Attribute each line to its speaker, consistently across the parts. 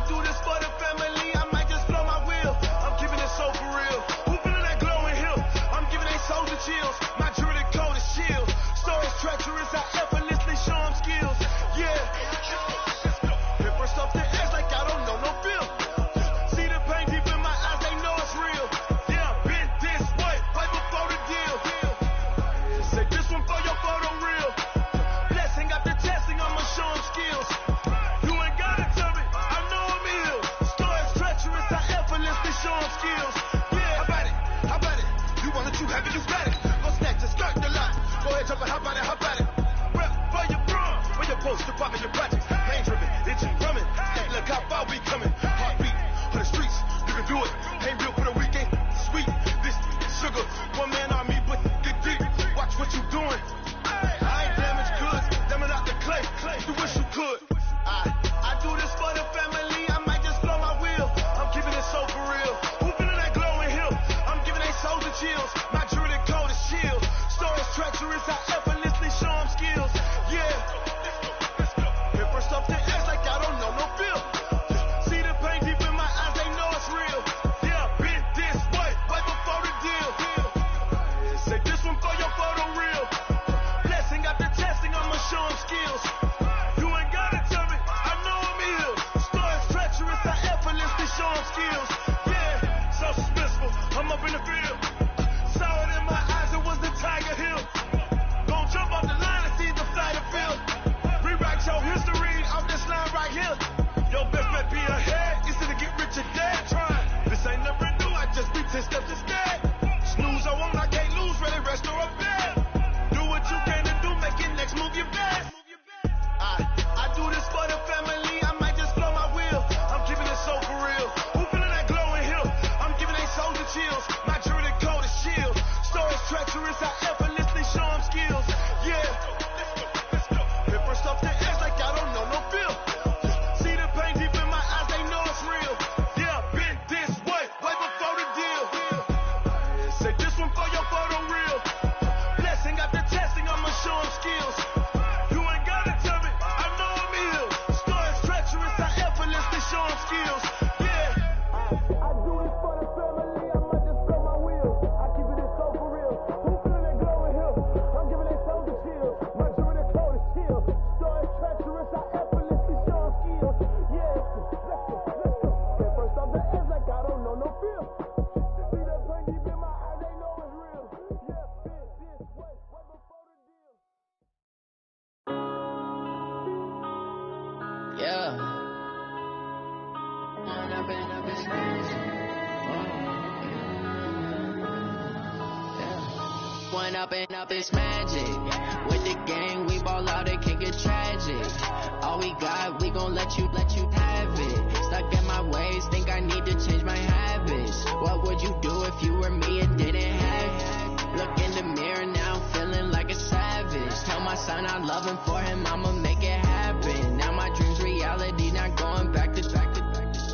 Speaker 1: do this for the family, I might just blow my wheel. I'm keeping it so for real. Who feeling that glowing hill? I'm giving they soldier chills. My jewelry coat is shield. Stories treacherous, I effortlessly show them skills. Yeah. Hit first off the edge like I don't know no feel. See the pain deep in my eyes, they know it's real. Yeah, been this way, right before the deal. Say this one for your photo reel. Blessing after testing, I'ma show them skills. You ain't gotta tell me, I know I'm ill. Stories treacherous, I effortlessly show them skills. Yeah, how about it? How about it? You want it, you have it, you got it. Go snatch it, start the lot. Go ahead, jump it, how about it? How about it? Rep for your bro, for your post, your poppin', your projects. Pain driven, itchy, drumming. Hey, look how far we coming. Heartbeat on the streets, you can do it. Ain't real for the weekend, sweet. This sugar, one man army, but get deep. Watch what you doing. I ain't damaged goods, damn it out the clay. You wish you could. I do this for the family, I might just blow my wheel. I'm keeping it so for real. Who feeling that glowing hill? I'm giving they soldier chills. My jewelry coat is shield. Stories treacherous, I effortlessly show them skills. Yeah. Hit first off the edge like I don't know no feel. See the pain deep in my eyes, they know it's real. Yeah, been this way, right before the deal. Say this one for your photo reel. Blessing after testing, I'ma show them skills. You ain't gotta tell me, I know I'm ill. Stories treacherous, I effortlessly show them skills. Yeah, so suspenseful, I'm up in the field. Saw it in my eyes, it was the Tiger Hill. Gon' jump off the line and see the flight of field. Rewrite your history off this line right here. Your best bet be ahead, easy to get rich or dead trying. This ain't never new, I just be 10 steps instead. Snooze, I won't, I can't lose, ready, rest or a bed. Do what you can to do, make it next move your best. I do this for the family, I might just blow my wheel. I'm keeping it so for real. Who feeling that glowing hill? I'm giving they soldier chills. My jewelry coat is shield. Stories treacherous, I effortlessly show them skills. Yeah. Hit first off the edge like I don't know no feel. See the pain deep in my eyes, they know it's real. Yeah, been this way, right before the deal. Say this one for your photo reel. Blessing after testing, I'ma show them skills. You ain't gotta tell me, I know I'm ill. Stories treacherous, I effortlessly show them skills. Yeah. I do this for the family, I might just blow my wheel. I keep it so for real. Who feeling that glowing hill? I'm giving they soldier chills. My jewelry coat is shield. Stories treacherous, I effortlessly show them skills. Yeah, let's go. Get first off the edge like I don't know no feel. See that pain deep in my eyes, they know it's real. Yeah, been this way, right before the deal.
Speaker 2: Yeah. One up and up is magic. With the gang, we ball out, it can get tragic. All we got, we gon' let you have it. Stuck in my ways, think I need to change my habits. What would you do if you were me and didn't have it? Look in the mirror now, feeling like a savage. Tell my son I love him, for him I'ma make it happen. Now my dreams reality, not going back to.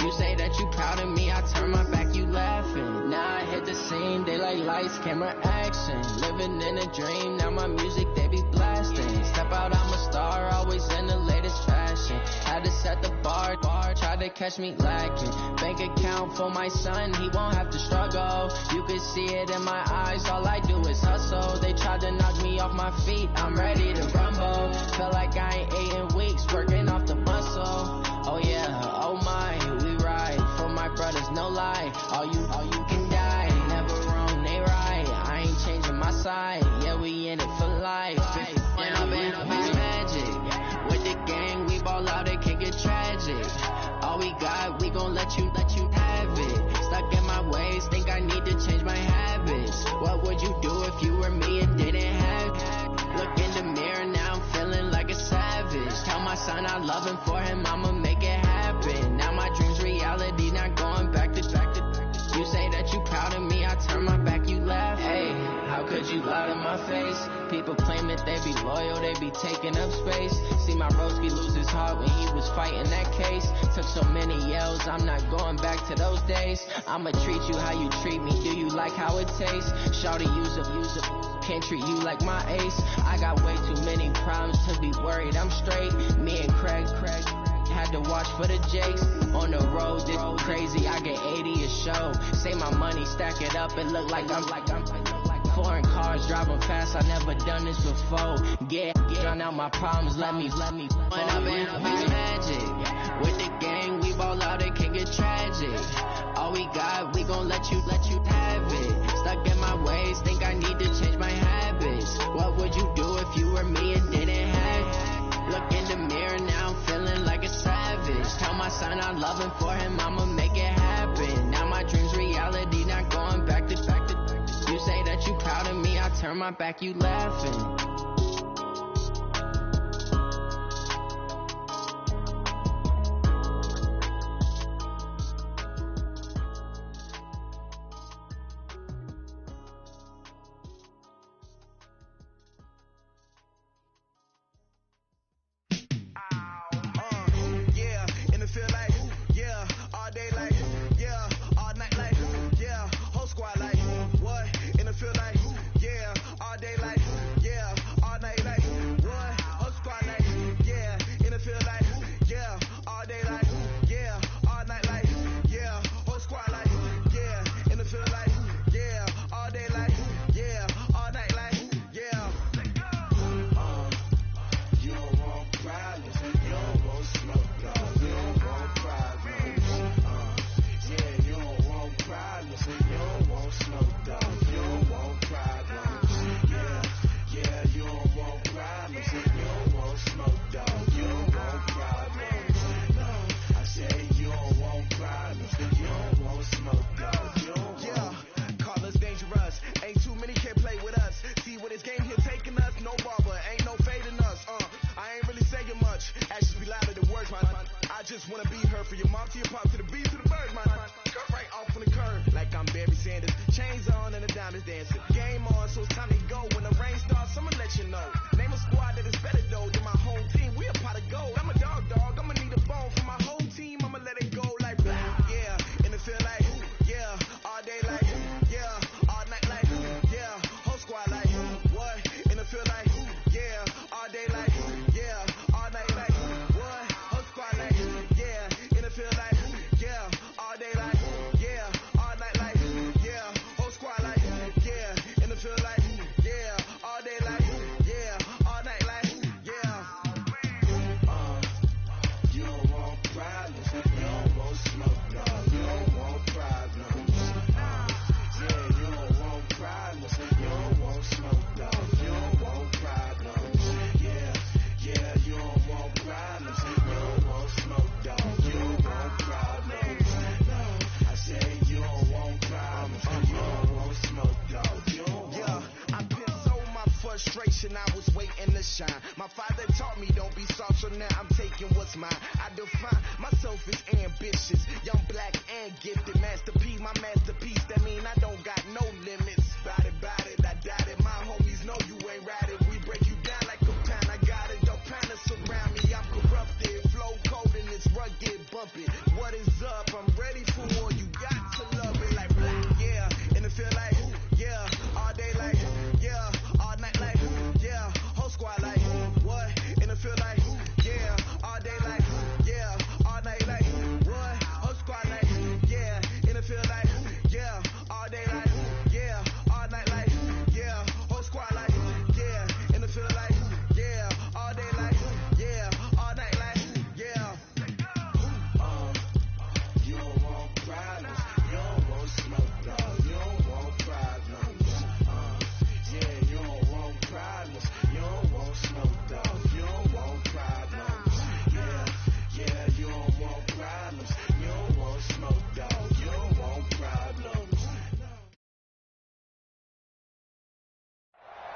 Speaker 2: You say that you proud of me, I turn my back, you laughing. Now I hit the scene, they like lights, camera, action. Living in a dream, now my music, they be blasting. Step out, I'm a star, always in the latest fashion. Had to set the bar, try to catch me lacking. Bank account for my son, he won't have to struggle. You can see it in my eyes, all I do is hustle. They tried to knock me off my feet, I'm ready to rumble. Feel like I ain't ate in weeks, working off the muscle. Oh yeah, oh my, we ride for my brothers, no lie. All you can die, never wrong, they right. I ain't changing my side, yeah, we in it for life. When I've been up, it's magic. With the gang, we ball out, it can get tragic. All we got, we gon' let you have it. Stuck in my ways, think I need to change my habits. What would you do if you were me and didn't have it? Look in the mirror now, I'm feeling like a savage. Tell my son I love him, for him I'ma make it happen. Now my dreams reality, not going back to. You say that you proud of me, I turn my back, you laugh. Hey, how could you lie to my face? People claim that they be loyal, they be taking up space. See my broski lose his heart when he was fighting that case. Took so many yells, I'm not going back to those days. I'ma treat you how you treat me, do you like how it tastes? Shawty, use up, can't treat you like my ace. I got way too many problems to be worried, I'm straight. Me and Craig had to watch for the jakes. On the road, this crazy, I get 80 a show. Say my money, stack it up, it look like I'm foreign cars, driving fast, I never done this before. Drown out my problems, let me. When I've been magic. With the gang, we ball out, it can get tragic. All we got, we gon' let you have it. Stuck in my ways, think I need to change my habits. What would you do if you were me and didn't have it? Look in the mirror, now I'm feeling like a savage. Tell my son I love him, for him I'ma make it happen. Now my dream's reality, not going back to. You say that you proud of me, I turn my back, you laughing.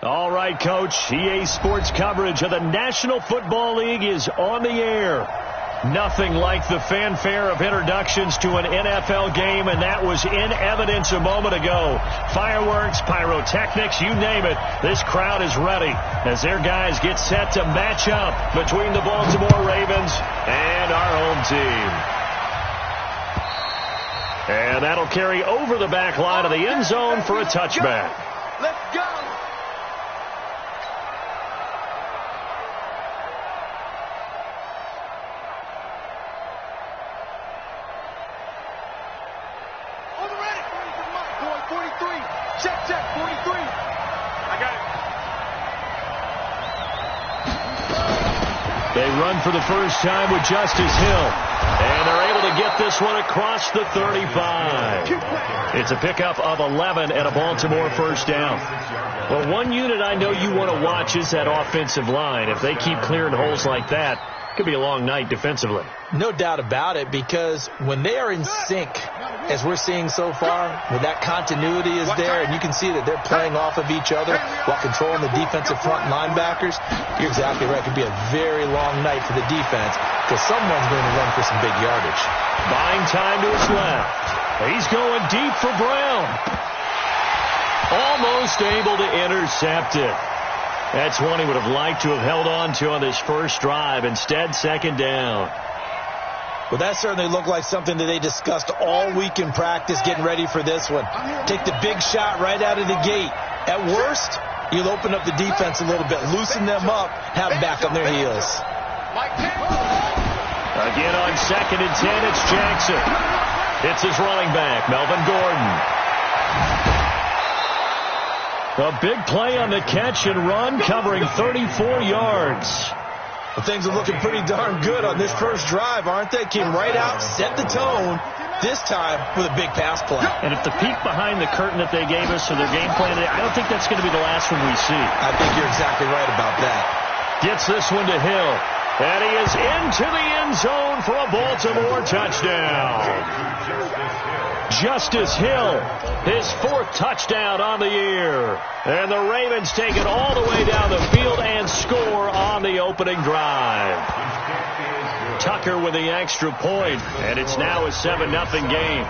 Speaker 3: All right, Coach. EA Sports coverage of the National Football League is on the air. Nothing like the fanfare of introductions to an NFL game, and that was in evidence a moment ago. Fireworks, pyrotechnics, you name it. This crowd is ready as their guys get set to match up between the Baltimore Ravens and our home team. And that'll carry over the back line of the end zone for a touchback.
Speaker 1: Let's go! 43. Check, 43. I got it.
Speaker 3: They run for the first time with Justice Hill. And they're able to get this one across the 35. It's a pickup of 11 and a Baltimore first down. Well, one unit I know you want to watch is that offensive line. If they keep clearing holes like that, it could be a long night defensively.
Speaker 4: No doubt about it, because when they are in sync, as we're seeing so far, when that continuity is there and you can see that they're playing off of each other while controlling the defensive front linebackers, you're exactly right. It could be a very long night for the defense because someone's going to run for some big yardage.
Speaker 3: Buying time to his left. He's going deep for Brown. Almost able to intercept it. That's one he would have liked to have held on to on this first drive. Instead, second down.
Speaker 4: Well, that certainly looked like something that they discussed all week in practice getting ready for this one. Take the big shot right out of the gate. At worst, you'll open up the defense a little bit, loosen them up, have them back on their heels.
Speaker 3: Again on second and 10, it's Jackson. It's his running back, Melvin Gordon. A big play on the catch and run, covering 34 yards.
Speaker 4: Well, things are looking pretty darn good on this first drive, aren't they? Came right out, set the tone, this time with a big pass play.
Speaker 3: And if the peek behind the curtain that they gave us for their game plan, I don't think that's going to be the last one we see.
Speaker 4: I think you're exactly right about that.
Speaker 3: Gets this one to Hill. And he is into the end zone for a Baltimore touchdown. Justice Hill, his fourth touchdown on the year. And the Ravens take it all the way down the field and score on the opening drive. Tucker with the extra point, and it's now a 7-0 game.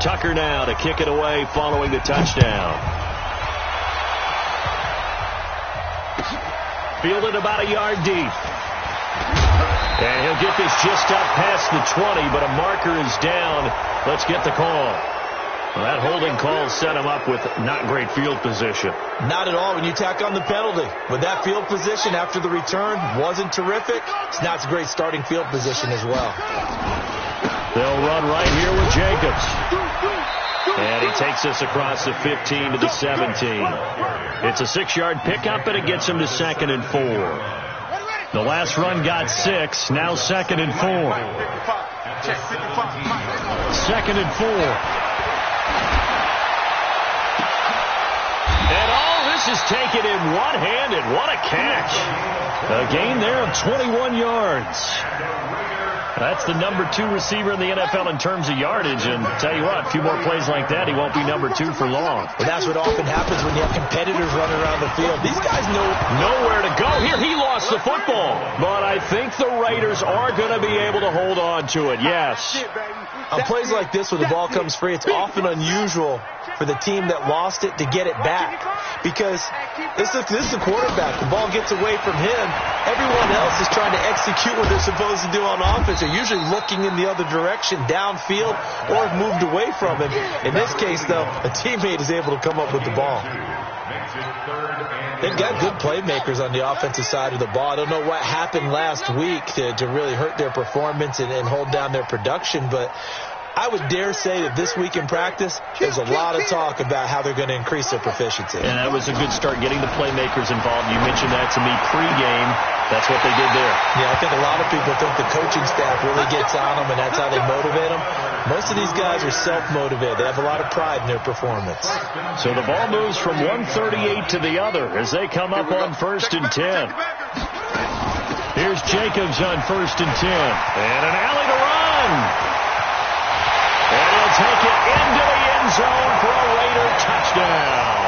Speaker 3: Tucker now to kick it away following the touchdown. Fielded about a yard deep. And he'll get this just up past the 20, but a marker is down. Let's get the call. Well, that holding call set him up with not great field position.
Speaker 4: Not at all when you tack on the penalty. With that field position after the return wasn't terrific. Now it's a great starting field position as well.
Speaker 3: They'll run right here with Jacobs. And he takes us across the 15 to the 17. It's a 6-yard pickup, and it gets him to 2nd and 4. The last run got 6, now 2nd and 4. 2nd and 4. And all this is taken in one-handed. What a catch. A gain there of 21 yards. That's the number 2 receiver in the NFL in terms of yardage. And tell you what, a few more plays like that, he won't be number 2 for long.
Speaker 4: Well, that's what often happens when you have competitors running around the field. These guys know
Speaker 3: nowhere to go. Here, he lost the football. But I think the Raiders are going to be able to hold on to it, yes.
Speaker 4: On plays like this when the ball comes free, it's often unusual for the team that lost it to get it back. Because this is the quarterback. The ball gets away from him. Everyone else is trying to execute what they're supposed to do on offense. They're usually looking in the other direction, downfield, or have moved away from him. In this case, though, a teammate is able to come up with the ball. They've got good playmakers on the offensive side of the ball. I don't know what happened last week to really hurt their performance and hold down their production, but I would dare say that this week in practice, there's a lot of talk about how they're going to increase their proficiency.
Speaker 3: And that was a good start, getting the playmakers involved. You mentioned that to me pregame. That's what they did there.
Speaker 4: Yeah, I think a lot of people think the coaching staff really gets on them, and that's how they motivate them. Most of these guys are self-motivated. They have a lot of pride in their performance.
Speaker 3: So the ball moves from 138 to the other as they come up on 1st and 10. Here's Jacobs on 1st and 10. And an alley to run. And he'll take it into the end zone for a Raider touchdown.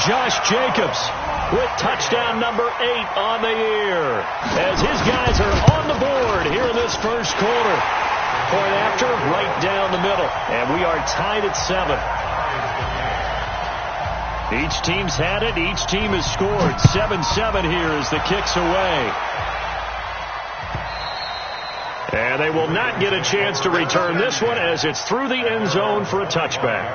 Speaker 3: Josh Jacobs with touchdown number 8 on the year as his guys are on the board here in this first quarter. Point after, right down the middle. And we are tied at 7. Each team's had it. Each team has scored. 7-7 here as the kick's away. And they will not get a chance to return this one as it's through the end zone for a touchback.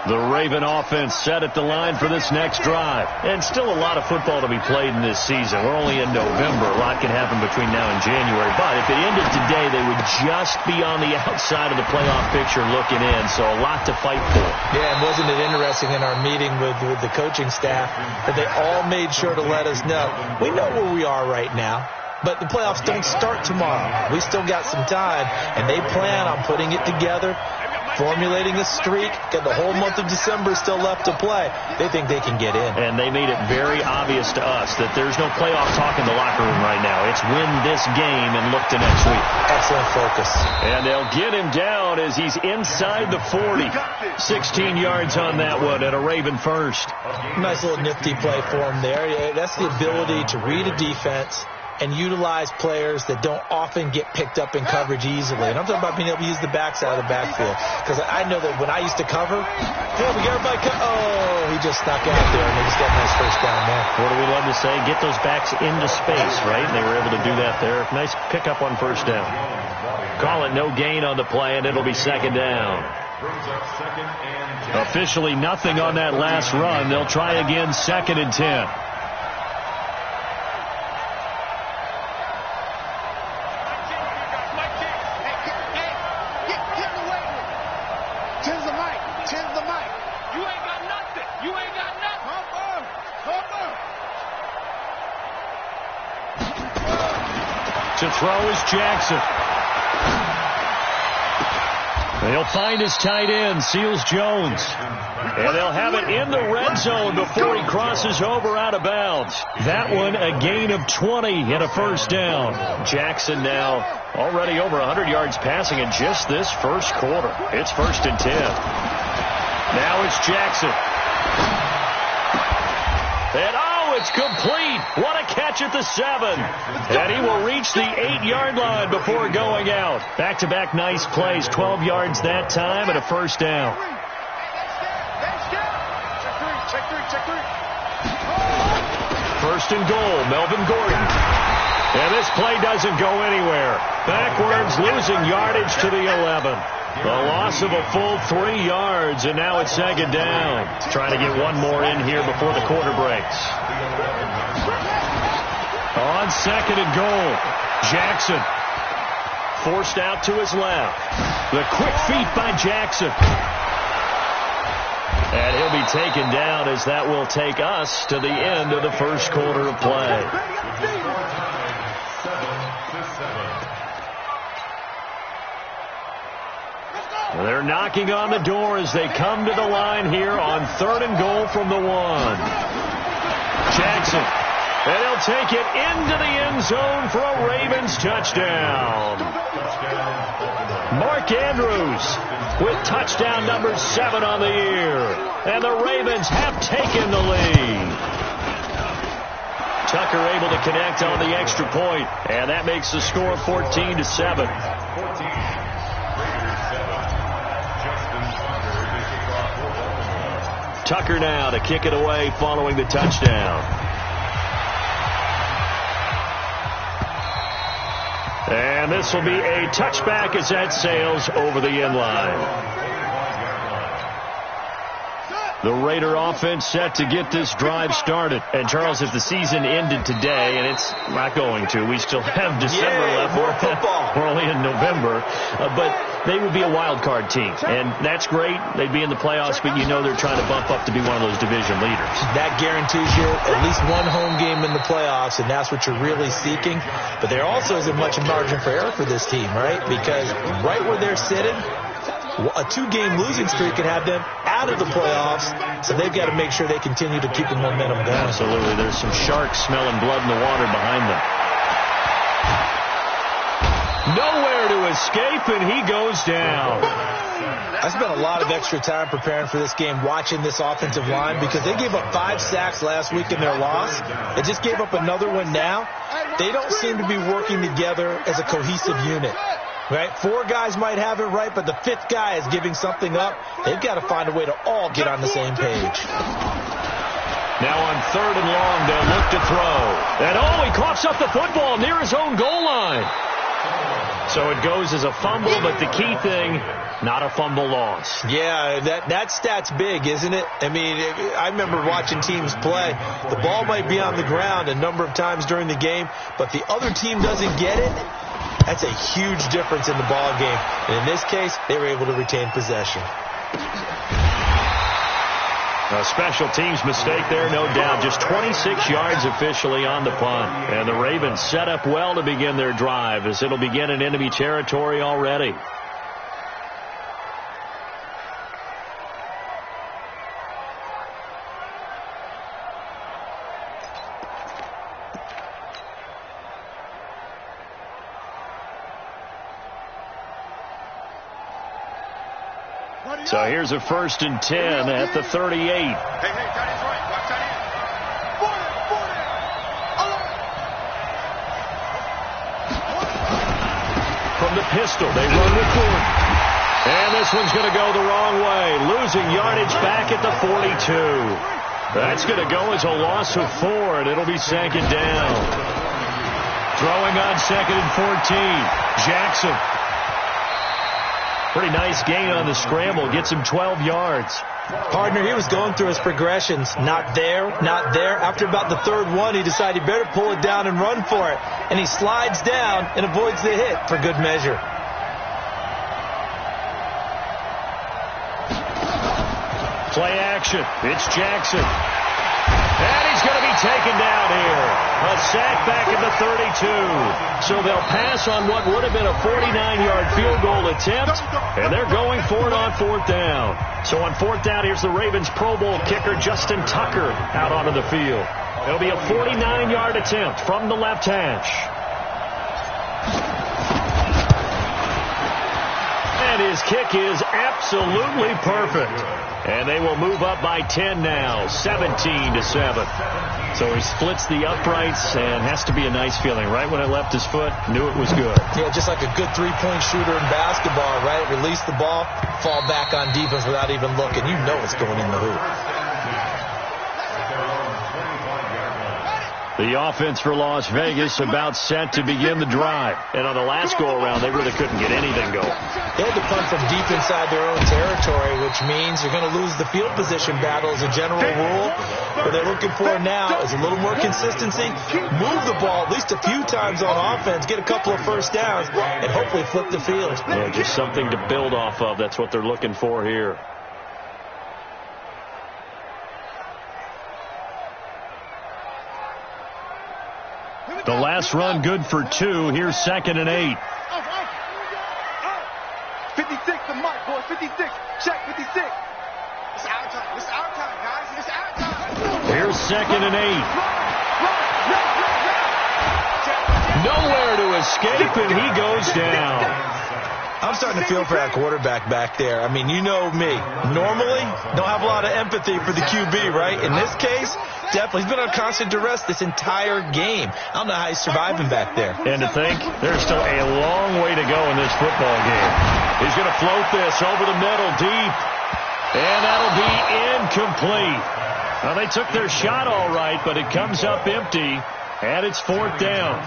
Speaker 3: The Raven offense set at the line for this next drive. And still a lot of football to be played in this season. We're only in November. A lot can happen between now and January. But if it ended today, they would just be on the outside of the playoff picture looking in. So a lot to fight for.
Speaker 4: Yeah, and wasn't it interesting in our meeting with the coaching staff that they all made sure to let us know, we know where we are right now, but the playoffs don't start tomorrow. We still got some time, and they plan on putting it together, formulating a streak, got the whole month of December still left to play. They think they can get in.
Speaker 3: And they made it very obvious to us that there's no playoff talk in the locker room right now. It's win this game and look to next week.
Speaker 4: Excellent focus.
Speaker 3: And they'll get him down as he's inside the 40. 16 yards on that one and a Raven first.
Speaker 4: Nice little nifty play for him there. That's the ability to read a defense and utilize players that don't often get picked up in coverage easily. And I'm talking about being able to use the backside of the backfield. Because I know that when I used to cover, we got everybody he just snuck out there, and they just got a nice first down there.
Speaker 3: What do we love to say? Get those backs into space, right? And they were able to do that there. Nice pickup on first down. Call it no gain on the play, and it'll be second down. Officially nothing on that last run. They'll try again, 2nd and 10. To throw is Jackson. They'll find his tight end, Seals Jones. And they'll have it in the red zone before he crosses over out of bounds. That one a gain of 20 and a first down. Jackson now already over 100 yards passing in just this first quarter. It's 1st and 10. Now it's Jackson. And it's complete. What a catch at the 7. And he will reach the 8-yard line before going out. Back-to-back nice plays. 12 yards that time and a first down. First and goal, Melvin Gordon. And this play doesn't go anywhere. Backwards, losing yardage to the 11. The loss of a full 3 yards, and now it's 2nd down. Trying to get one more in here before the quarter breaks. On 2nd and goal, Jackson forced out to his left. The quick feet by Jackson. And he'll be taken down as that will take us to the end of the first quarter of play. They're knocking on the door as they come to the line here on 3rd and goal from the 1. Jackson, and he'll take it into the end zone for a Ravens touchdown. Mark Andrews with touchdown number 7 on the year. And the Ravens have taken the lead. Tucker able to connect on the extra point, and that makes the score 14-7. Tucker now to kick it away following the touchdown. And this will be a touchback as that sails over the end line. The Raider offense set to get this drive started. And, Charles, if the season ended today, and it's not going to, we still have December left. We're only in November. But they would be a wild card team. And that's great. They'd be in the playoffs, but you know they're trying to bump up to be one of those division leaders. That guarantees you at least one home game in the playoffs, and that's what you're really seeking. But there also isn't much margin for error for this team, right? Because right where they're sitting, a 2-game losing streak could have them out of the playoffs, so they've got to make sure they continue to keep the momentum going. Absolutely. There's some sharks smelling blood in the water behind them. Nowhere to escape, and he goes down. I spent a lot of extra time preparing for this game, watching this offensive line, because they gave up 5 sacks last week in their loss. They just gave up another one now. They don't seem to be working together as a cohesive unit. Right? 4 guys might have it right, but the 5th guy is giving something up. They've got to find a way to all get on the same page. Now on 3rd and long, they'll look to throw. And he coughs up the football near his own goal line. So it goes as a fumble, but the key thing, not a fumble loss.
Speaker 4: Yeah, that stat's big, isn't it? I mean, I remember watching teams play. The ball might be on the ground a number of times during the game, but the other team doesn't get it. That's a huge difference in the ball game. And in this case, they were able to retain possession.
Speaker 3: A special teams mistake there, no doubt. Just 26 yards officially on the punt. And the Ravens set up well to begin their drive as it'll begin in enemy territory already. So here's a 1st and 10 at the 38.
Speaker 1: Hey, tight end's right. Watch tight end. 40.
Speaker 3: From the pistol, they run with Gordon. And this one's going to go the wrong way. Losing yardage back at the 42. That's going to go as a loss of 4, and it'll be 2nd down. Throwing on 2nd and 14. Jackson. Pretty nice gain on the scramble. Gets him 12 yards.
Speaker 4: Partner, he was going through his progressions. Not there, not there. After about the 3rd one, he decided he better pull it down and run for it. And he slides down and avoids the hit for good measure.
Speaker 3: Play action. It's Jackson. And he's going to be taken down here. A sack back at the 32. So they'll pass on what would have been a 49-yard field goal attempt, and they're going for it on 4th down. So on 4th down, here's the Ravens Pro Bowl kicker Justin Tucker out onto the field. It'll be a 49-yard attempt from the left hash. And his kick is absolutely perfect. And they will move up by 10 now, 17-7. So he splits the uprights, and has to be a nice feeling. Right when it left his foot, knew it was good.
Speaker 4: Yeah, just like a good three-point shooter in basketball, right? Release the ball, fall back on defense without even looking. You know it's going in the hoop.
Speaker 3: The offense for Las Vegas about set to begin the drive. And on the last go-around, they really couldn't get anything going.
Speaker 4: They had to punt from deep inside their own territory, which means you're going to lose the field position battle as a general rule. What they're looking for now is a little more consistency, move the ball at least a few times on offense, get a couple of 1st downs, and hopefully flip the field.
Speaker 3: Yeah, just something to build off of. That's what they're looking for here. The last run good for 2. Here's 2nd and 8.
Speaker 1: 56 to Mike, boy. 56. Check 56. It's our time. It's our time, guys. It's our time.
Speaker 3: Here's 2nd and 8. Nowhere to escape, and he goes down.
Speaker 4: I'm starting to feel for that quarterback back there. I mean, you know me. Normally, don't have a lot of empathy for the QB, right? In this case, definitely. He's been on constant duress this entire game. I don't know how he's surviving back there.
Speaker 3: And to think, there's still a long way to go in this football game. He's going to float this over the middle deep. And that'll be incomplete. Well, they took their shot all right, but it comes up empty. And it's 4th down.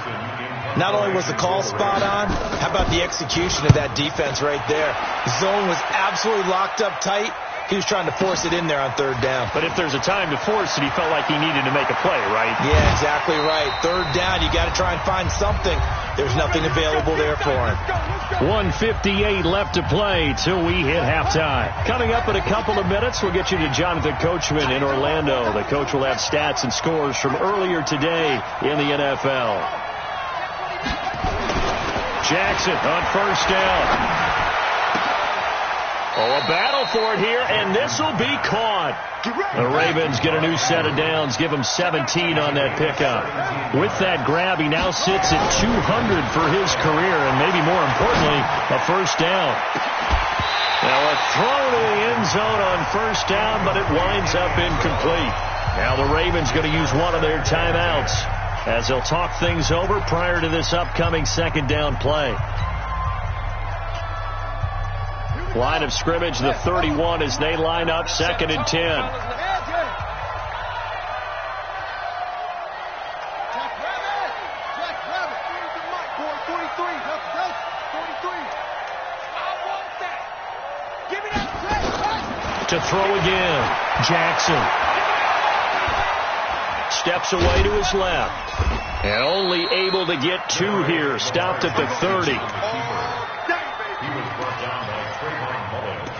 Speaker 4: Not only was the call spot on, how about the execution of that defense right there? The zone was absolutely locked up tight. He was trying to force it in there on 3rd down.
Speaker 3: But if there's a time to force it, he felt like he needed to make a play, right?
Speaker 4: Yeah, exactly right. 3rd down, you got to try and find something. There's nothing available there for him.
Speaker 3: 1:58 left to play till we hit halftime. Coming up in a couple of minutes, we'll get you to Jonathan Coachman in Orlando. The coach will have stats and scores from earlier today in the NFL. Jackson on 1st down. Oh, a battle for it here, and this will be caught. The Ravens get a new set of downs, give him 17 on that pickup. With that grab, he now sits at 200 for his career, and maybe more importantly, a 1st down. Now a throw to the end zone on 1st down, but it winds up incomplete. Now the Ravens going to use one of their timeouts as they'll talk things over prior to this upcoming 2nd down play. Line of scrimmage, the 31 as they line up 2nd and 10. To throw again. Jackson. Steps away to his left. And only able to get 2 here. Stopped at the 30.
Speaker 5: He was brought down by Trayvon Mullins.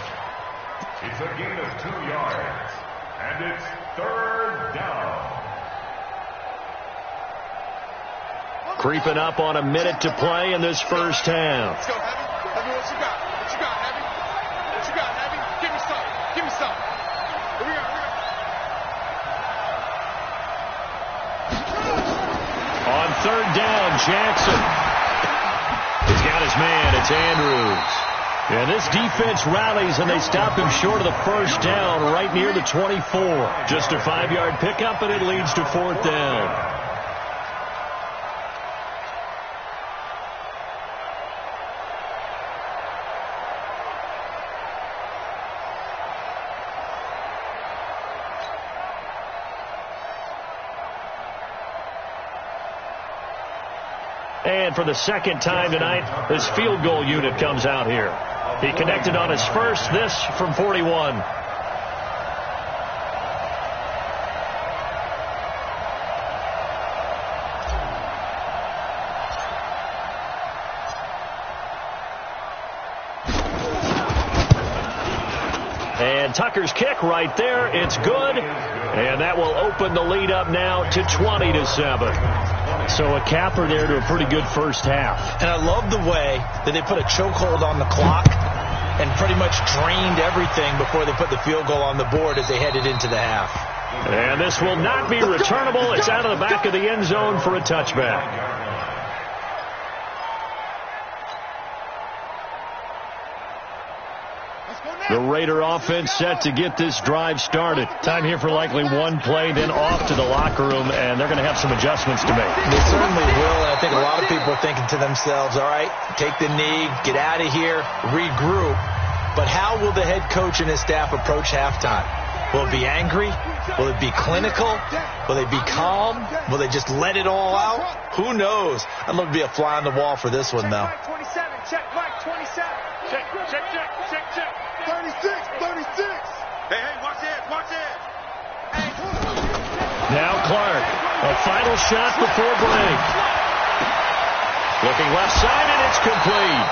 Speaker 5: It's a gain of 2 yards. And it's 3rd down.
Speaker 3: Creeping up on a minute to play in this first half.
Speaker 1: Let's go, Heavy. Heavy, what you got? What you got, Heavy? What you got, Heavy? Give me some. Give me some. Here we go.
Speaker 3: On 3rd down, Jackson. He's got his man. It's Andrews. And this defense rallies, and they stop him short of the first down right near the 24. Just a 5-yard pickup, and it leads to 4th down. And for the second time tonight, his field goal unit comes out here. He connected on his first, this from 41. And Tucker's kick right there. It's good. And that will open the lead up now to 20-7. So a capper there to a pretty good first half.
Speaker 4: And I love the way that they put a chokehold on the clock and pretty much drained everything before they put the field goal on the board as they headed into the half.
Speaker 3: And this will not be returnable. It's out of the back of the end zone for a touchback. The Raider offense set to get this drive started. Time here for likely one play, then off to the locker room, and they're going to have some adjustments to make.
Speaker 4: They certainly will, and I think a lot of people are thinking to themselves, all right, take the knee, get out of here, regroup. But how will the head coach and his staff approach halftime? Will it be angry? Will it be clinical? Will they be calm? Will they just let it all out? Who knows? I'd love to be a fly on the wall for this one, though.
Speaker 1: Check, Mike, 27. Check. 36. Hey, watch it.
Speaker 3: Now Clark, a final shot before break. Looking left side, and it's complete.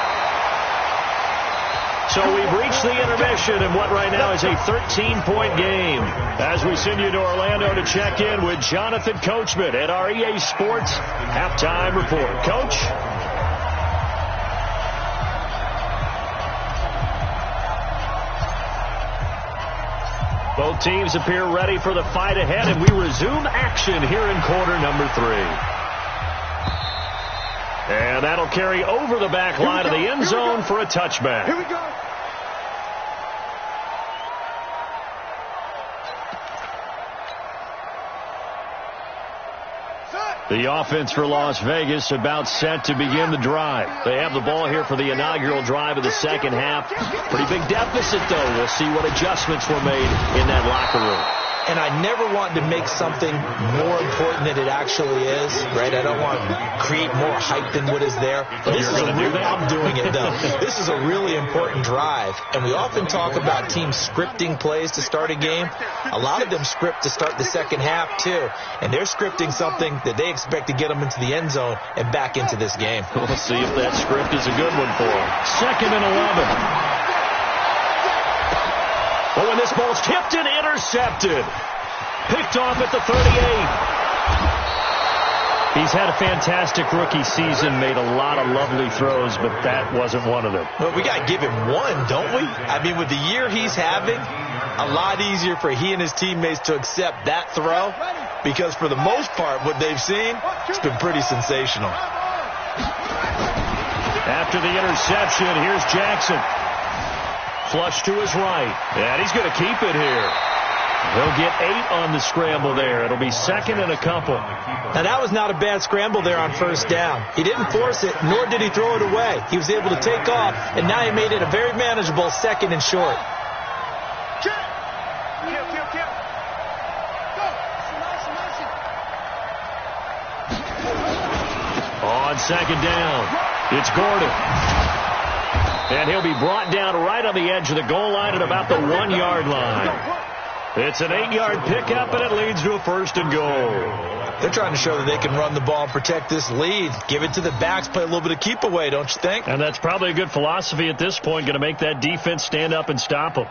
Speaker 3: So we've reached the intermission in what right now is a 13-point game. As we send you to Orlando to check in with Jonathan Coachman at our EA Sports Halftime Report. Coach? Both teams appear ready for the fight ahead, and we resume action here in quarter number 3. And that'll carry over the back line of the end zone for a touchback.
Speaker 1: Here we go.
Speaker 3: The offense for Las Vegas about set to begin the drive. They have the ball here for the inaugural drive of the second half. Pretty big deficit, though. We'll see what adjustments were made in that locker room.
Speaker 4: And I never want to make something more important than it actually is, right? I don't want to create more hype than what is there. But this is I'm doing it, though. This is a really important drive. And we often talk about teams scripting plays to start a game. A lot of them script to start the second half, too. And they're scripting something that they expect to get them into the end zone and back into this game.
Speaker 3: We'll see if that script is a good one for them. 2nd and 11. Oh, and this ball's tipped and intercepted. Picked off at the 38. He's had a fantastic rookie season, made a lot of lovely throws, but that wasn't one of them.
Speaker 4: Well, we got to give him one, don't we? I mean, with the year he's having, a lot easier for he and his teammates to accept that throw, because for the most part, what they've seen, it's been pretty sensational.
Speaker 3: After the interception, here's Jackson. Flush to his right, and he's going to keep it here. He'll get 8 on the scramble there. It'll be 2nd and a couple.
Speaker 4: Now, that was not a bad scramble there on first down. He didn't force it, nor did he throw it away. He was able to take off, and now he made it a very manageable 2nd and short.
Speaker 3: On 2nd down, it's Gordon. And he'll be brought down right on the edge of the goal line at about the 1-yard line. It's an 8-yard pickup, and it leads to a 1st and goal.
Speaker 4: They're trying to show that they can run the ball and protect this lead. Give it to the backs, play a little bit of keep away, don't you think?
Speaker 3: And that's probably a good philosophy at this point, going to make that defense stand up and stop them.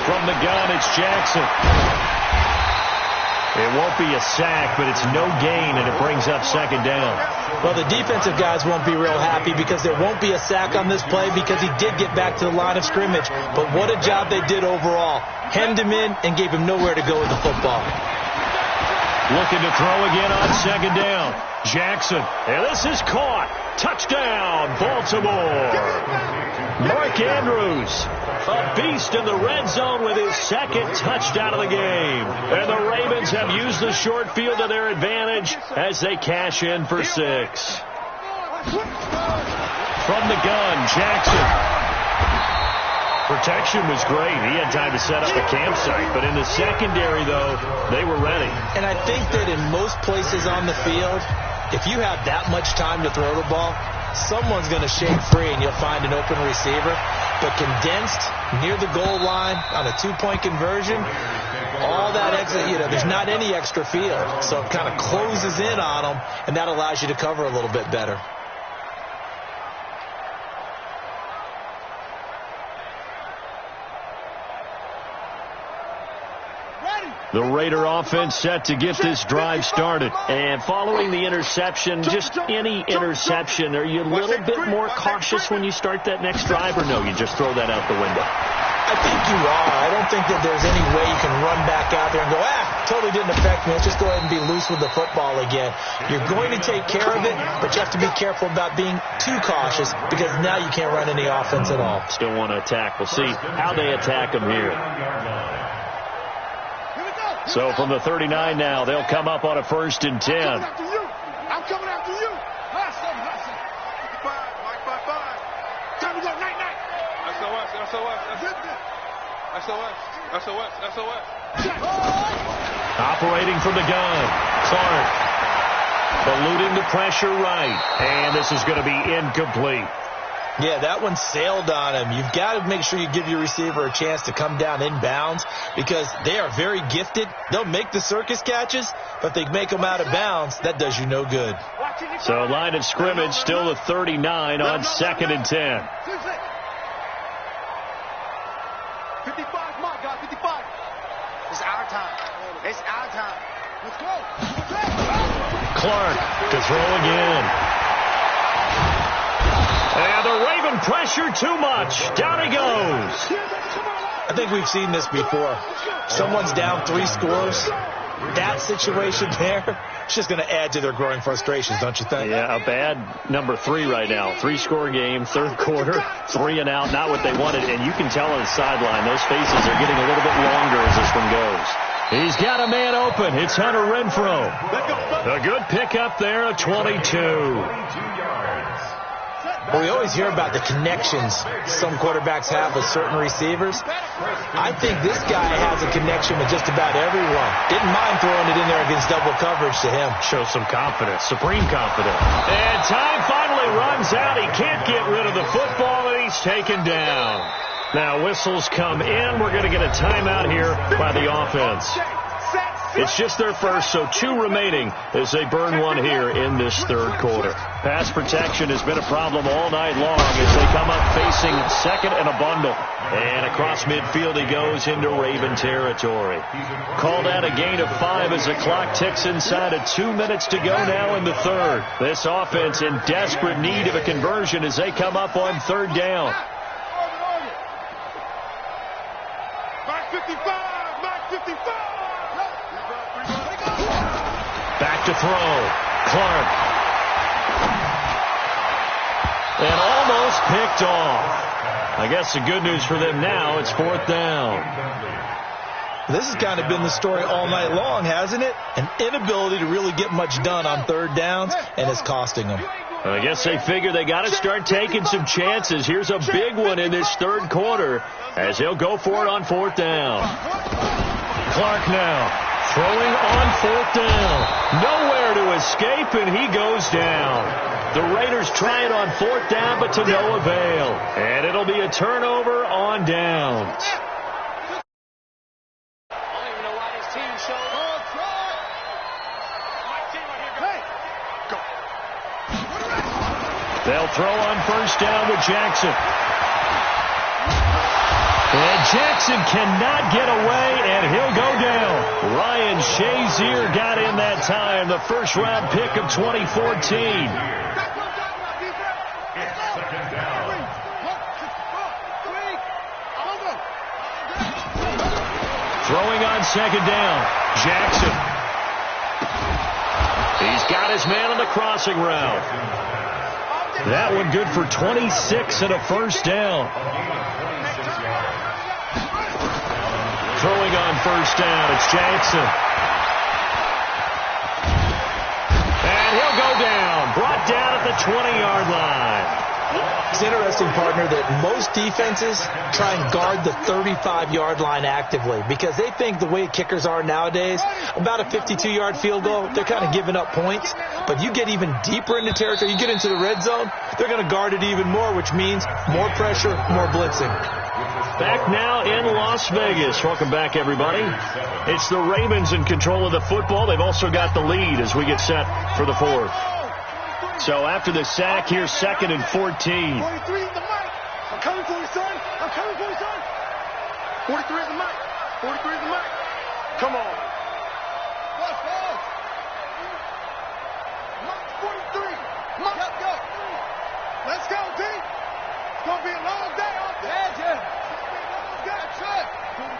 Speaker 3: From the gun, it's Jackson. It won't be a sack, but it's no gain, and it brings up 2nd down.
Speaker 4: Well, the defensive guys won't be real happy because there won't be a sack on this play because he did get back to the line of scrimmage. But what a job they did overall. Hemmed him in and gave him nowhere to go with the football.
Speaker 3: Looking to throw again on 2nd down. Jackson, and this is caught. Touchdown, Baltimore. Mark Andrews, a beast in the red zone with his 2nd touchdown of the game. And the Ravens have used the short field to their advantage as they cash in for 6. From the gun, Jackson. Protection was great. He had time to set up a campsite, but in the secondary, though, they were ready.
Speaker 4: And I think that in most places on the field, if you have that much time to throw the ball, someone's going to shake free and you'll find an open receiver. But condensed near the goal line on a 2-point conversion, all that exit, there's not any extra field. So it kind of closes in on them, and that allows you to cover a little bit better.
Speaker 3: The Raider offense set to get this drive started. And following the interception, just any interception, are you a little bit more cautious when you start that next drive, or no, you just throw that out the window?
Speaker 4: I think you are. I don't think that there's any way you can run back out there and go, totally didn't affect me. Let's just go ahead and be loose with the football again. You're going to take care of it, but you have to be careful about being too cautious because now you can't run any offense at all.
Speaker 3: Still want to attack. We'll see how they attack them here. So from the 39 now, they'll come up on a 1st and 10.
Speaker 1: I'm coming after you. Hustle. 5. Time to go. Night. SOS.
Speaker 3: Operating from the gun. Clark. Eluding the pressure right. And this is going to be incomplete.
Speaker 4: Yeah, that one sailed on him. You've got to make sure you give your receiver a chance to come down inbounds because they are very gifted. They'll make the circus catches, but they make them out of bounds. That does you no good.
Speaker 3: So line of scrimmage still the 39 on 2nd and 10.
Speaker 1: 55, my God, 55. It's our time. Let's go.
Speaker 3: Clark to throw again. And the Raven pressure too much. Down he goes.
Speaker 4: I think we've seen this before. Someone's down 3 scores. That situation there, it's just going to add to their growing frustrations, don't you think?
Speaker 3: Yeah, a bad number 3 right now. 3-score game, 3rd quarter, 3 and out, not what they wanted. And you can tell on the sideline, those faces are getting a little bit longer as this one goes. He's got a man open. It's Hunter Renfrow. A good pickup there, a 22.
Speaker 4: Well, we always hear about the connections some quarterbacks have with certain receivers. I think this guy has a connection with just about everyone. Didn't mind throwing it in there against double coverage to him.
Speaker 3: Shows some confidence, supreme confidence. And time finally runs out. He can't get rid of the football, and he's taken down. Now whistles come in. We're going to get a timeout here by the offense. It's just their first, so 2 remaining as they burn one here in this 3rd quarter. Pass protection has been a problem all night long as they come up facing 2nd and a bundle. And across midfield he goes into Raven territory. Called out a gain of 5 as the clock ticks inside of 2 minutes to go now in the 3rd. This offense in desperate need of a conversion as they come up on 3rd down.
Speaker 1: Mark 55.
Speaker 3: Back to throw. Clark. And almost picked off. I guess the good news for them now, it's 4th down.
Speaker 4: This has kind of been the story all night long, hasn't it? An inability to really get much done on third downs, and it's costing them.
Speaker 3: I guess they figure they got to start taking some chances. Here's a big one in this third quarter as he'll go for it on fourth down. Clark now throwing on fourth down. Nowhere to escape, and he goes down. The Raiders try it on fourth down, but to no avail. And it'll be a turnover on downs. They'll throw on first down with Jackson. And Jackson cannot get away, and he'll go down. Ryan Shazier got in that time, the first-round pick of 2014. Throwing on second down, Jackson. He's got his man on the crossing route. That one good for 26 and a first down. Throwing on first down, it's Jackson. And he'll go down, brought down at the 20-yard line.
Speaker 4: It's interesting, partner, that most defenses try and guard the 35-yard line actively because they think the way kickers are nowadays, about a 52-yard field goal, they're kind of giving up points. But you get even deeper into territory, you get into the red zone, they're going to guard it even more, which means more pressure, more blitzing.
Speaker 3: Back now in Las Vegas. Welcome back, everybody. It's the Ravens in control of the football. They've also got the lead as we get set for the fourth. So after the sack, here's 2nd and 14.
Speaker 1: 43 is the mic. I'm coming for you, son. I'm coming for you, son. 43 is the mic. 43 is the mic. Come on. Watch, ball. Mic 43. Mic. Let's go. Let's go, D. It's going to be a long day out there. Yeah, Jim. It's going to be a long day. That's it.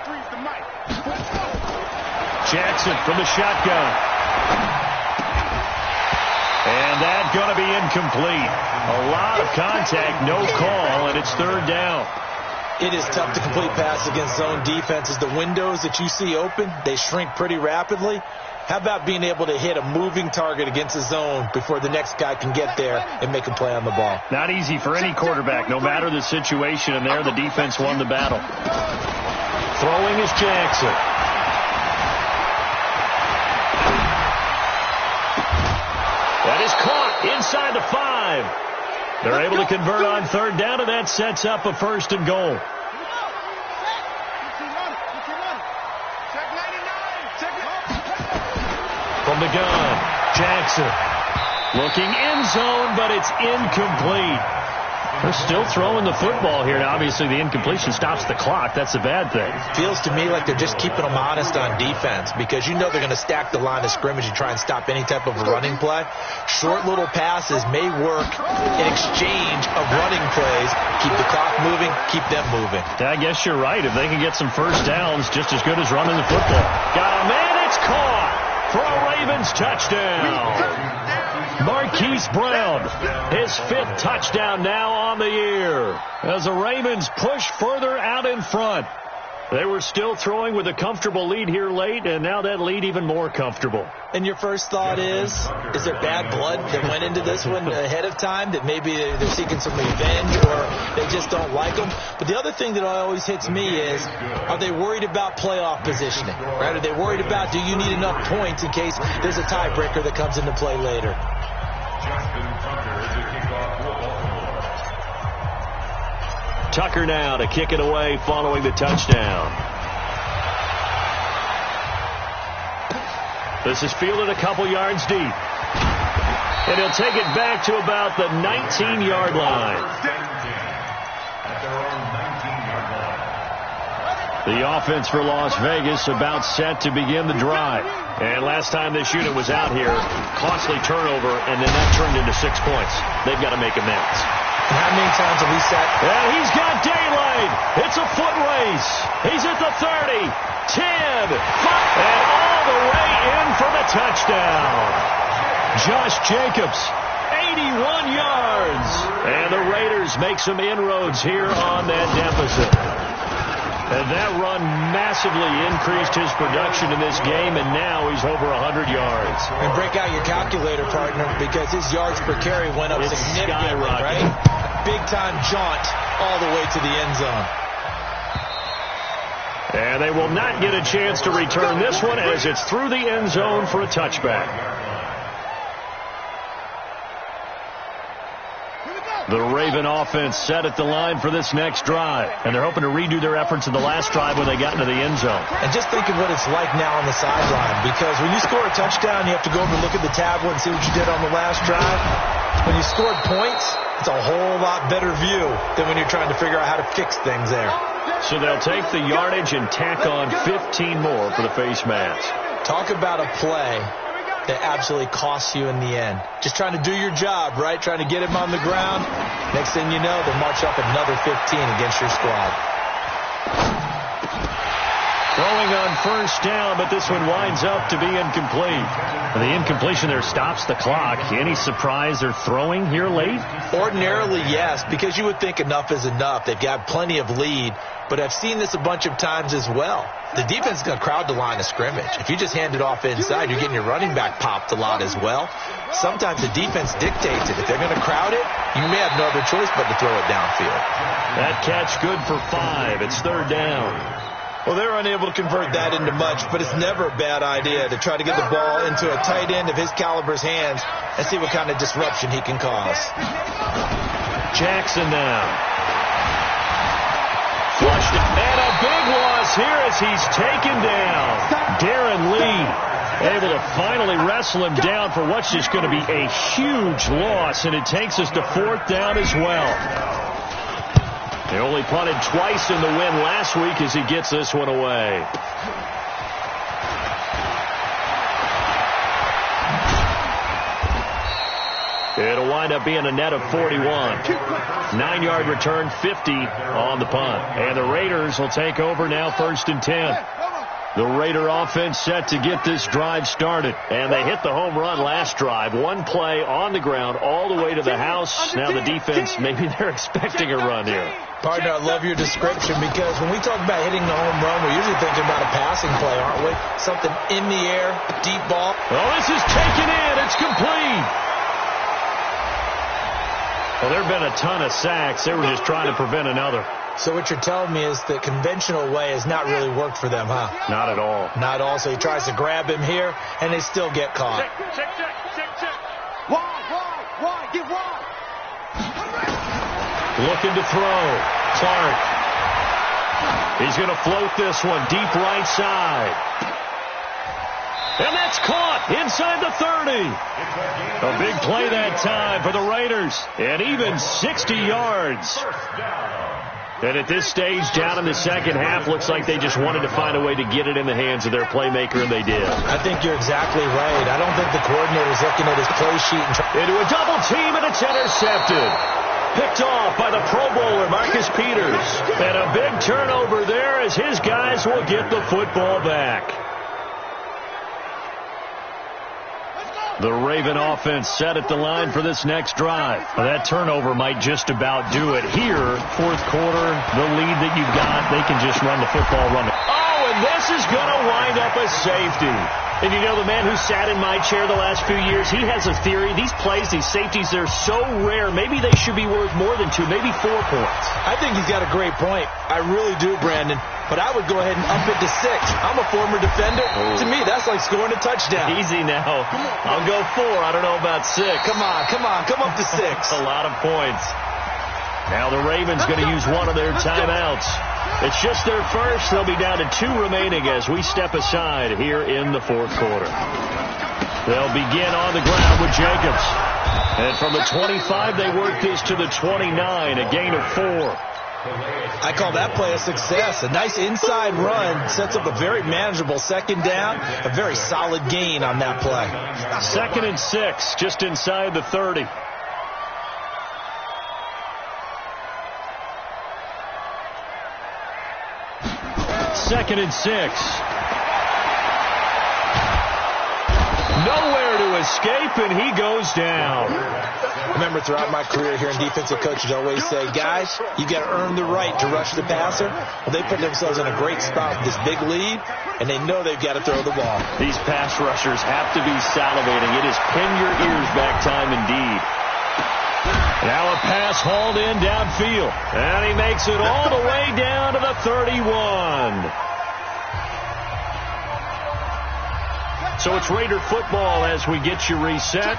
Speaker 1: 43 is the mic. Let's go.
Speaker 3: Jackson from the shotgun. And that's going to be incomplete. A lot of contact, no call, and it's third down.
Speaker 4: It is tough to complete passes against zone defenses. The windows that you see open, they shrink pretty rapidly. How about being able to hit a moving target against the zone before the next guy can get there and make a play on the ball?
Speaker 3: Not easy for any quarterback, no matter the situation, and there the defense won the battle. Throwing is Jackson. That is caught inside the 5. They're able to convert on third down, and that sets up a first and goal. From the gun, Jackson. Looking end zone, but it's incomplete. They're still throwing the football here. Now, obviously, the incompletion stops the clock. That's a bad thing.
Speaker 4: Feels to me like they're just keeping them honest on defense because you know they're going to stack the line of scrimmage and try and stop any type of a running play. Short little passes may work in exchange of running plays. Keep the clock moving, keep them moving.
Speaker 3: I guess you're right. If they can get some first downs, just as good as running the football. Got a man, it's caught for a Ravens touchdown. Marquise Brown, his 5th touchdown now on the year. As the Ravens push further out in front. They were still throwing with a comfortable lead here late, and now that lead even more comfortable.
Speaker 4: And your first thought is there bad blood that went into this one ahead of time, that maybe they're seeking some revenge or they just don't like them? But the other thing that always hits me is, are they worried about playoff positioning? Right? Are they worried about, do you need enough points in case there's a tiebreaker that comes into play later?
Speaker 3: Tucker now to kick it away following the touchdown. This is fielded a couple yards deep. And he'll take it back to about the 19-yard line. The offense for Las Vegas about set to begin the drive. And last time this unit was out here, costly turnover, and then that turned into 6 points. They've got to make amends.
Speaker 4: And how many times have we said?
Speaker 3: And he's got daylight. It's a foot race. He's at the 30, 10, 5, and all the way in for the touchdown. Josh Jacobs, 81 yards. And the Raiders make some inroads here on that deficit. And that run massively increased his production in this game, and now he's over 100 yards.
Speaker 4: And break out your calculator, partner, because his yards per carry went up significantly, right? Big-time jaunt all the way to the end zone.
Speaker 3: And they will not get a chance to return this one as it's through the end zone for a touchback. The Raven offense set at the line for this next drive. And they're hoping to redo their efforts in the last drive when they got into the end zone.
Speaker 4: And just think of what it's like now on the sideline. Because when you score a touchdown, you have to go over and look at the tablet and see what you did on the last drive. When you scored points, it's a whole lot better view than when you're trying to figure out how to fix things there.
Speaker 3: So they'll take the yardage and tack on 15 more for the face mask.
Speaker 4: Talk about a play that absolutely costs you in the end. Just trying to do your job, right? Trying to get him on the ground. Next thing you know, they'll march up another 15 against your squad.
Speaker 3: Throwing on first down, but this one winds up to be incomplete. And the incompletion there stops the clock. Any surprise they're throwing here late?
Speaker 4: Ordinarily, yes, because you would think enough is enough. They've got plenty of lead, but I've seen this a bunch of times as well. The defense is going to crowd the line of scrimmage. If you just hand it off inside, you're getting your running back popped a lot as well. Sometimes the defense dictates it. If they're going to crowd it, you may have no other choice but to throw it downfield.
Speaker 3: That catch good for 5. It's third down.
Speaker 4: Well, they're unable to convert that into much, but it's never a bad idea to try to get the ball into a tight end of his caliber's hands and see what kind of disruption he can cause.
Speaker 3: Jackson now. Flushed it. And a big loss here as he's taken down. Darren Lee able to finally wrestle him down for what's just going to be a huge loss, and it takes us to fourth down as well. They only punted twice in the win last week as he gets this one away. It'll wind up being a net of 41. 9-yard return, 50 on the punt. And the Raiders will take over now, 1st and 10. The Raider offense set to get this drive started. And they hit the home run last drive. One play on the ground all the way to the house. Now the defense, maybe they're expecting a run here.
Speaker 4: Partner, I love your description because when we talk about hitting the home run, we're usually thinking about a passing play, aren't we? Something in the air, deep ball.
Speaker 3: Well, this is taken in. It's complete. Well, there have been a ton of sacks. They were just trying to prevent another.
Speaker 4: So what you're telling me is the conventional way has not really worked for them, huh?
Speaker 3: Not at all.
Speaker 4: Not at all. So he tries to grab him here, and they still get caught.
Speaker 1: Check. Wide, get wide.
Speaker 3: Looking to throw. Clark. He's going to float this one deep right side. And that's caught inside the 30. A big play that time for the Raiders. And even 60 yards. And at this stage, down in the second half, looks like they just wanted to find a way to get it in the hands of their playmaker, and they did.
Speaker 4: I think you're exactly right. I don't think the coordinator's looking at his play sheet and
Speaker 3: into a double team, and it's intercepted. Picked off by the Pro Bowler, Marcus Peters. And a big turnover there as his guys will get the football back. The Raven offense set at the line for this next drive. That turnover might just about do it here. Fourth quarter, the lead that you've got, they can just run the football running. Oh, and this is going to wind up a safety. And you know, the man who sat in my chair the last few years, he has a theory. These plays, these safeties, they're so rare. Maybe they should be worth more than 2, maybe 4 points.
Speaker 4: I think he's got a great point. I really do, Brandon. But I would go ahead and up it to 6. I'm a former defender. Oh. To me, that's like scoring a touchdown.
Speaker 3: Easy now. I'll go 4. I don't know about 6.
Speaker 4: Come on. Come up to 6.
Speaker 3: A lot of points. Now the Ravens going to use one of their timeouts. It's just their first. They'll be down to 2 remaining as we step aside here in the fourth quarter. They'll begin on the ground with Jacobs. And from the 25, they work this to the 29, a gain of 4.
Speaker 4: I call that play a success. A nice inside run sets up a very manageable second down, a very solid gain on that play.
Speaker 3: 2nd and 6, just inside the 30. Second and 6. Nowhere to escape, and he goes down.
Speaker 4: Remember, throughout my career here in defensive coaches, always say, guys, you got to earn the right to rush the passer. Well, they put themselves in a great spot with this big lead, and they know they've got to throw the ball.
Speaker 3: These pass rushers have to be salivating. It is pin your ears back time indeed. Now a pass hauled in downfield, and he makes it all the way down to the 31. So it's Raider football as we get you reset.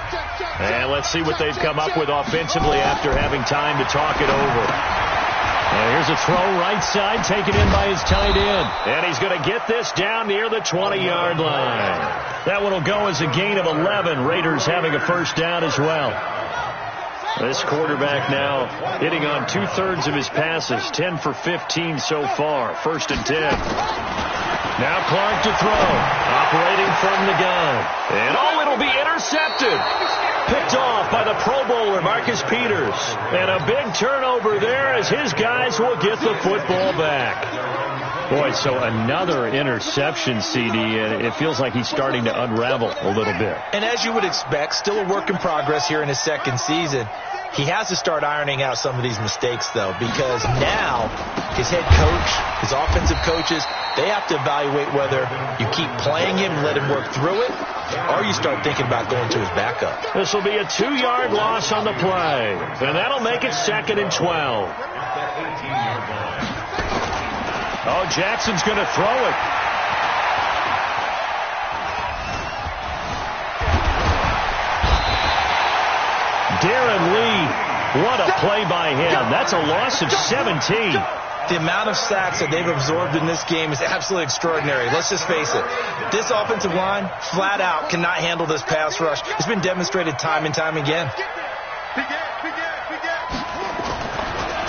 Speaker 3: And let's see what they've come up with offensively after having time to talk it over. And here's a throw right side, taken in by his tight end. And he's going to get this down near the 20-yard line. That one will go as a gain of 11. Raiders having a first down as well. This quarterback now hitting on 2/3 of his passes, 10 for 15 so far. 1st and 10. Now Clark to throw, operating from the gun. And it'll be intercepted. Picked off by the Pro Bowler, Marcus Peters. And a big turnover there as his guys will get the football back. Boy, so another interception, CD, and it feels like he's starting to unravel a little bit.
Speaker 4: And as you would expect, still a work in progress here in his second season. He has to start ironing out some of these mistakes, though, because now his head coach, his offensive coaches, they have to evaluate whether you keep playing him and let him work through it, or you start thinking about going to his backup.
Speaker 3: This will be a 2-yard loss on the play, and that'll make it 2nd and 12. Oh, Jackson's going to throw it. Darren Lee, what a play by him. That's a loss of 17.
Speaker 4: The amount of sacks that they've absorbed in this game is absolutely extraordinary. Let's just face it. This offensive line, flat out, cannot handle this pass rush. It's been demonstrated time and time again.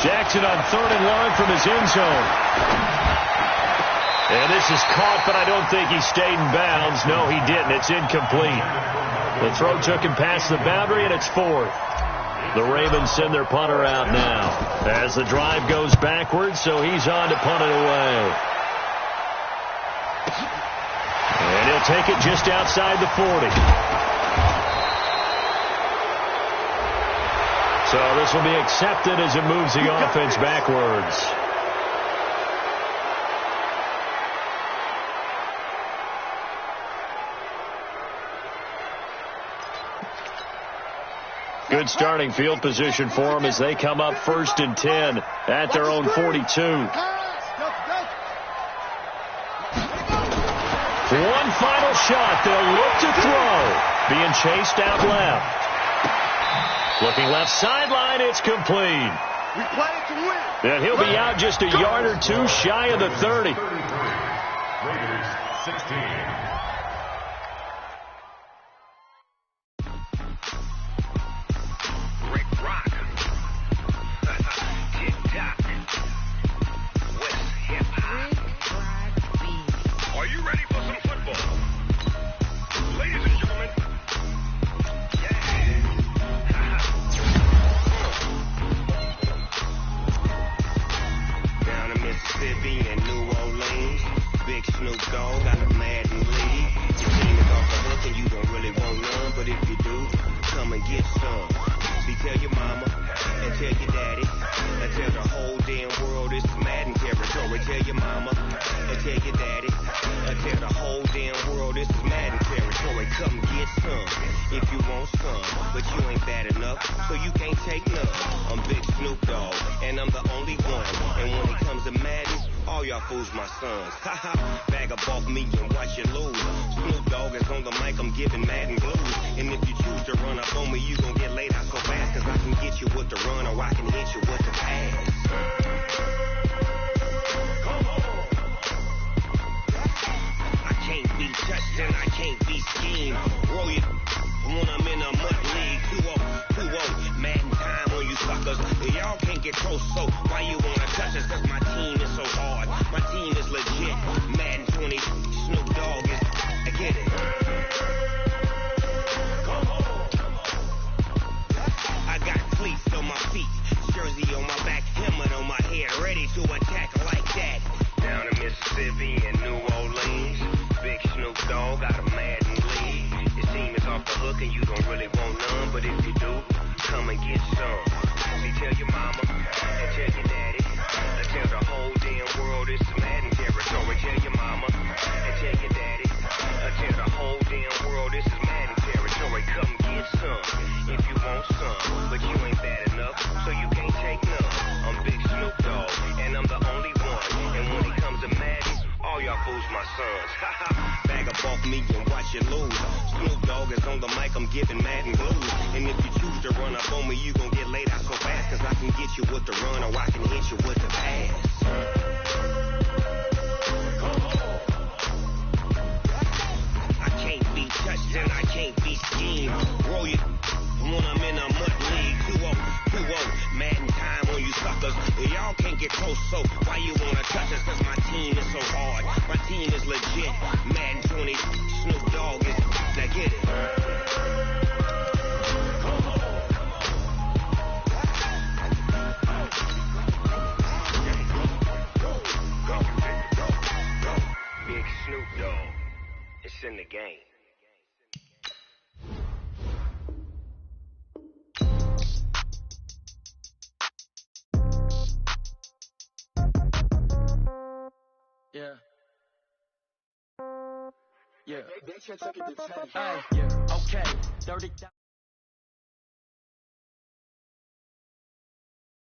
Speaker 3: Jackson on 3rd and long from his end zone. And this is caught, but I don't think he stayed in bounds. No, he didn't. It's incomplete. The throw took him past the boundary, and it's 4th. The Ravens send their punter out now as the drive goes backwards, so he's on to punt it away. And he'll take it just outside the 40. So this will be accepted as it moves the offense backwards. Good starting field position for them as they come up 1st and 10 at their own 42. One final shot. They'll look to throw. Being chased out left. Looking left sideline. It's complete. And he'll be out just a yard or two shy of the 30.
Speaker 5: Raiders 16.
Speaker 6: fools my sons. Bag up off me and watch you lose. Snoop Dogg is on the mic, I'm giving mad and blues. And if you choose to run up on me, you gon' get laid out so fast. Cause I can get you with the run or I can hit you with the pass. I can't be touched and I can't be schemed. Roll you when I'm in a mud league. 2-0, mad in time on you suckers. Y'all can't get close, so why you wanna touch us? Cause my team is so hard. My team is legit. Madden 20, Snoop Dogg is. Now get it. Big Snoop Dogg. It's in the game.
Speaker 2: Yeah. Yeah. They took it to 10. Hey, yeah. Okay. 30,000.